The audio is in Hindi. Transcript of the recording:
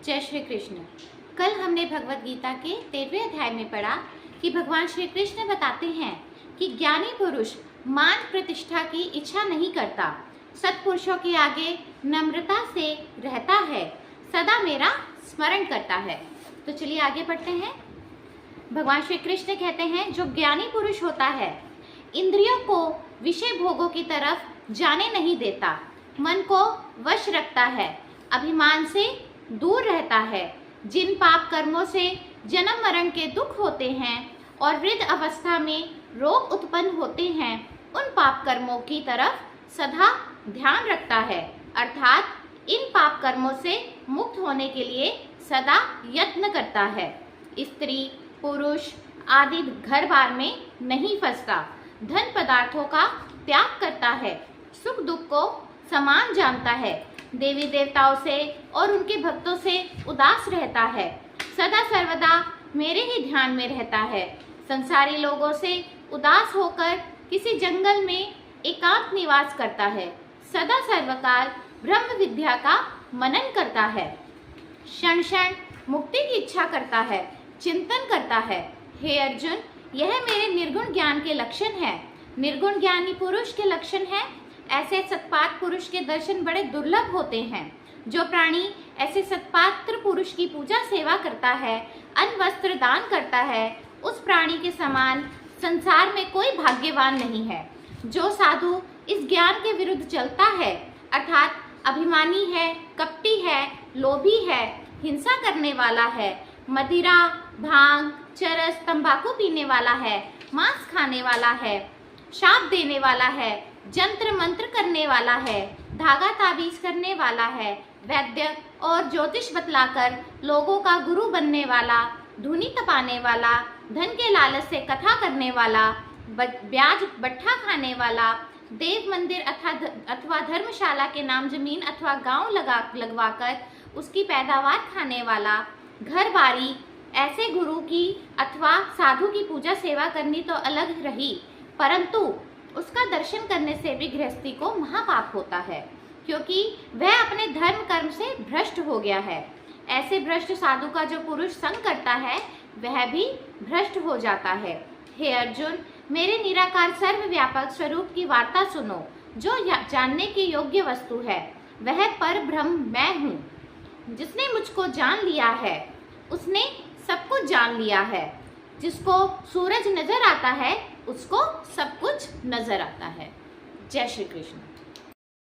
जय श्री कृष्ण। कल हमने भगवत गीता के 13वें अध्याय में पढ़ा कि भगवान श्री कृष्ण बताते हैं कि ज्ञानी पुरुष मान प्रतिष्ठा की इच्छा नहीं करता, सत्पुरुषों के आगे नम्रता से रहता है, सदा मेरा स्मरण करता है। तो चलिए आगे पढ़ते हैं। भगवान श्री कृष्ण कहते हैं जो ज्ञानी पुरुष होता है इंद्रियों को विषय भोगों की तरफ जाने नहीं देता, मन को वश रखता है, अभिमान से दूर रहता है, जिन पाप कर्मों से जन्म मरण के दुख होते हैं और वृद्ध अवस्था में रोग उत्पन्न होते हैं, उन पाप कर्मों की तरफ सदा ध्यान रखता है, अर्थात इन पाप कर्मों से मुक्त होने के लिए सदा यत्न करता है। स्त्री पुरुष आदि घर बार में नहीं फंसता, धन पदार्थों का त्याग करता है, सुख दुख को समान जानता है, देवी देवताओं से और उनके भक्तों से उदास रहता है, सदा सर्वदा मेरे ही ध्यान में रहता है, संसारी लोगों से उदास होकर किसी जंगल में एकांत निवास करता है, सदा सर्वकाल ब्रह्म विद्या का मनन करता है, क्षण क्षण मुक्ति की इच्छा करता है, चिंतन करता है। हे अर्जुन, यह मेरे निर्गुण ज्ञान के लक्षण है। निर्गुण ज्ञानी पुरुष के लक्षण है। ऐसे सत्पात्र पुरुष के दर्शन बड़े दुर्लभ होते हैं। जो प्राणी ऐसे सत्पात्र पुरुष की पूजा सेवा करता है, अन्न वस्त्र दान करता है, उस प्राणी के समान संसार में कोई भाग्यवान नहीं है। जो साधु इस ज्ञान के विरुद्ध चलता है, अर्थात अभिमानी है, कपटी है, लोभी है, हिंसा करने वाला है, मदिरा भांग चरस तंबाकू पीने वाला है, मांस खाने वाला है, शाप देने वाला है, जंत्र मंत्र करने वाला है, धागा ताबीज करने वाला है, वैद्य और ज्योतिष बतलाकर लोगों का गुरु बनने वाला, धुनी तपाने वाला, धन के लालच से कथा करने वाला, ब्याज बट्ठा खाने वाला, देव मंदिर अथवा धर्मशाला के नाम जमीन अथवा गांव लगवाकर उसकी पैदावार खाने वाला, घर बारी, ऐसे गुरु की अथवा साधु की पूजा सेवा करनी तो अलग रही, परंतु उसका दर्शन करने से भी गृहस्थी को महापाप होता है, क्योंकि वह अपने धर्म कर्म से भ्रष्ट हो गया है। ऐसे भ्रष्ट साधु का जो पुरुष संग करता है वह भी भ्रष्ट हो जाता है। हे अर्जुन, मेरे निराकार सर्वव्यापक स्वरूप की वार्ता सुनो। जो जानने की योग्य वस्तु है वह पर ब्रह्म मैं हूँ। जिसने मुझको जान लिया है उसने सब कुछ जान लिया है। जिसको सूरज नजर आता है उसको सब कुछ नजर आता है। जय श्री कृष्ण।